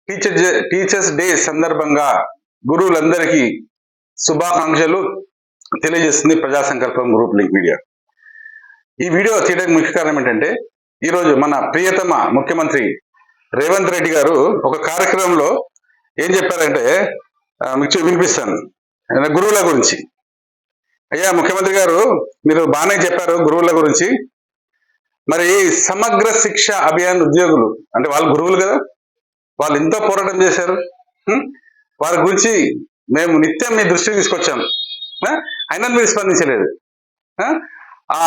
Teachers day సందర్భంగా గురువులందరికీ శుభాకాంక్షలు తెలియజేస్తుంది ప్రజా సంకల్పం గ్రూప్ లింక్ మీడియా. ఈ వీడియో తీయడానికి ముఖ్య కారణం ఏంటంటే, ఈరోజు మన ప్రియతమ ముఖ్యమంత్రి రేవంత్ రెడ్డి గారు ఒక కార్యక్రమంలో ఏం చెప్పారంటే, మీకు వినిపిస్తాను. గురువుల గురించి. అయ్యా ముఖ్యమంత్రి గారు, మీరు బాగానే చెప్పారు గురువుల గురించి. మరి సమగ్ర శిక్ష అభియాన్ ఉద్యోగులు అంటే వాళ్ళు గురువులు కదా, వాళ్ళు ఎంతో పోరాటం చేశారు. వారి గురించి మేము నిత్యం మీ దృష్టికి తీసుకొచ్చాం, అయినా మీరు స్పందించలేదు. ఆ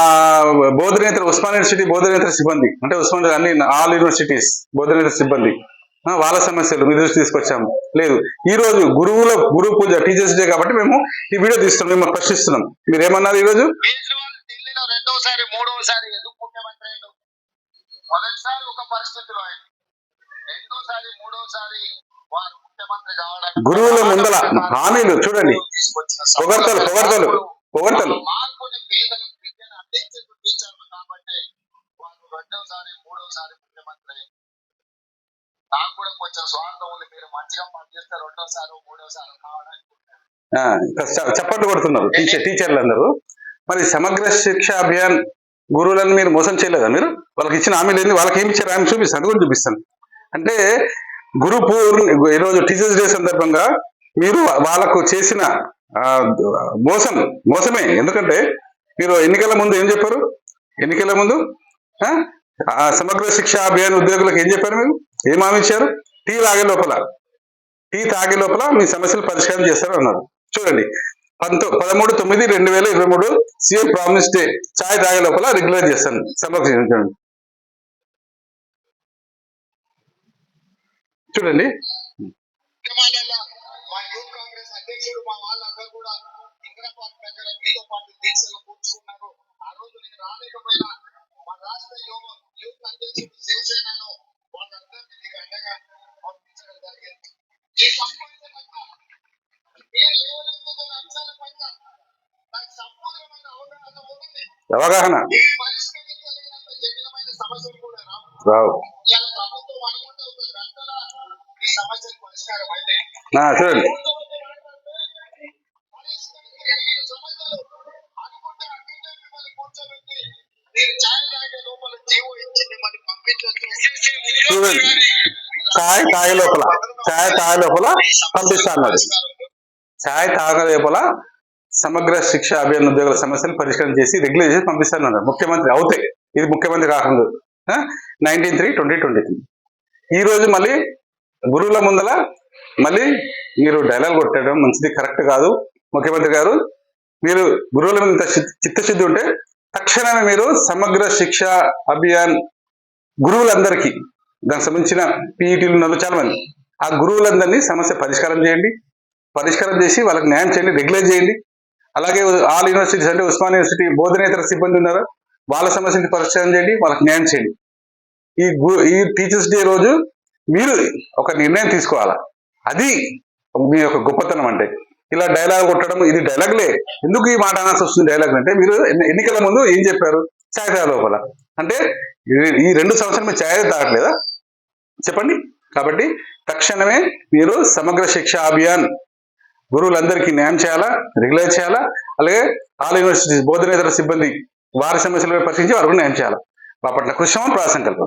బోధనేతర ఉస్మాన్ యూనివర్సిటీ బోధనేతర సిబ్బంది అంటే ఉస్మాన్ అన్ని ఆల్ యూనివర్సిటీస్ బోధనేతర సిబ్బంది వాళ్ళ సమస్యలు మీ దృష్టి తీసుకొచ్చాము. లేదు, ఈ రోజు గురు పూజ టీచర్స్ డే కాబట్టి మేము ఈ వీడియో తీస్తున్నాం, మేము ప్రశ్నిస్తున్నాం. మీరు ఏమన్నారు ఈరోజు? రెండోసారి మూడోసారి ఎందుకు ముఖ్యమంత్రి అయ్యాడు? మొదటిసారి ఒక పరిస్థితిలో అయింది, రెండోసారి మూడోసారి వారు ముఖ్యమంత్రి కావడానికి గురువుల ముందల హామీలు చూడండి, పొగడ్తలు పొగడ్తలు పొగడ్తలు. మార్పుని పేదలకు విద్యను అందించే టీచర్లు కాబట్టి వారు రెండోసారి మూడోసారి ముఖ్యమంత్రి అయ్యారు. నాకు కూడా కొంచెం స్వార్థం ఉంది, మీరు మంచిగా పనిచేస్తే రెండోసారి మూడోసారి కావడానికి చప్పట్లు కొడుతున్నారు టీచర్లు అందరూ. మరి సమగ్ర శిక్ష అభియాన్ గురువులను మీరు మోసం చేయలేదా? మీరు వాళ్ళకి ఇచ్చిన హామీలు ఏంది, వాళ్ళకి ఏమి ఇచ్చారు ఆమె చూపిస్తాను, అది కూడా చూపిస్తాను. అంటే ఈరోజు టీచర్స్ డే సందర్భంగా మీరు వాళ్ళకు చేసిన మోసమే. ఎందుకంటే మీరు ఎన్నికల ముందు ఏం చెప్పారు? ఎన్నికల ముందు సమగ్ర శిక్ష అభియాన్ ఉద్యోగులకు ఏం చెప్పారు? మీరు ఏం హామీ ఇచ్చారు? టీ తాగే లోపల మీ సమస్యలు పరిష్కారం చేస్తారు అన్నారు. చూడండి, 13/9/2023 సీఎం ప్రామిస్ డే, చాయ్ తాగే లోపల రెగ్యులర్ చేస్తాను సమక్షించండి. చూడండి, అధ్యక్షుడు మా వాళ్ళందరూ కూడా ఇంద్రపాల్ దగ్గర మీతో పాటు దీక్షలో కూర్చున్నారు. ఆ రోజు నేను రాలేకపోయినా మా రాష్ట్ర యూత్ అధ్యక్షుడు శివసేనను వాళ్ళందరినీ మీకు అండగా పంపించడం జరిగింది. ఈ సంబంధించిన అంశాల పైన నాకు సంపూర్ణమైన అవగాహన పరిష్కరించలేనంత జటిలమైన సమస్యలు కూడా రావు. ఇలా ప్రభుత్వం అనుకుంటే ఒక గంటల ఈ సమస్యలు పరిష్కారం అయితే చూడండి, చాయ్ తాగే లోపల పంపిస్తా అన్నాడు. చాయ్ తాగే లోపల సమగ్ర శిక్ష అభియాన్ ఉద్యోగుల సమస్యలు పరిష్కారం చేసి రెగ్యులర్ చేసి పంపిస్తానన్నారు ముఖ్యమంత్రి అవుతే. ఇది ముఖ్యమంత్రి కాకుండా 19/3/2023. ఈ రోజు మళ్ళీ గురువుల ముందల మళ్ళీ మీరు డైలాగ్ కొట్టడం మంచిది, కరెక్ట్ కాదు. ముఖ్యమంత్రి గారు, మీరు గురువుల మీద చిత్తశుద్ధి ఉంటే తక్షణమే మీరు సమగ్ర శిక్ష అభియాన్ గురువులందరికీ, దానికి సంబంధించిన పీఈటీలు ఉన్నారు చాలా మంది, ఆ గురువులందరినీ సమస్య పరిష్కారం చేయండి. పరిష్కారం చేసి వాళ్ళకి న్యాయం చేయండి, రెగ్యులర్ చేయండి. అలాగే ఆల్ యూనివర్సిటీస్ అంటే ఉస్మాన్ యూనివర్సిటీ బోధనేతర సిబ్బంది ఉన్నారు, వాళ్ళ సమస్యని పరిష్కారం చేయండి, వాళ్ళకి న్యాయం చేయండి. ఈ టీచర్స్ డే రోజు మీరు ఒక నిర్ణయం తీసుకోవాలా. అది మీ యొక్క గొప్పతనం. అంటే ఇలా డైలాగ్ కొట్టడం, ఇది డైలాగ్లే. ఎందుకు ఈ మాట అనాల్సి వస్తుంది డైలాగ్ అంటే? మీరు ఎన్నికల ముందు ఏం చెప్పారు? ఛాయ్ తాగే లోపల. అంటే ఈ 2 సంవత్సరాలు మీరు ఛాయ్ తాగట్లేదా చెప్పండి? కాబట్టి తక్షణమే మీరు సమగ్ర శిక్ష అభియాన్ గురువులందరికీ న్యాయం చేయాలా, రెగ్యులర్ చేయాలా. అలాగే ఆల్ యూనివర్సిటీస్ బోధనేతర సిబ్బంది వారి సమస్యలపై పరిశీలించి వారికి న్యాయం చేయాలా. బాపట్ల కృష్ణ ప్రజా సంకల్పం.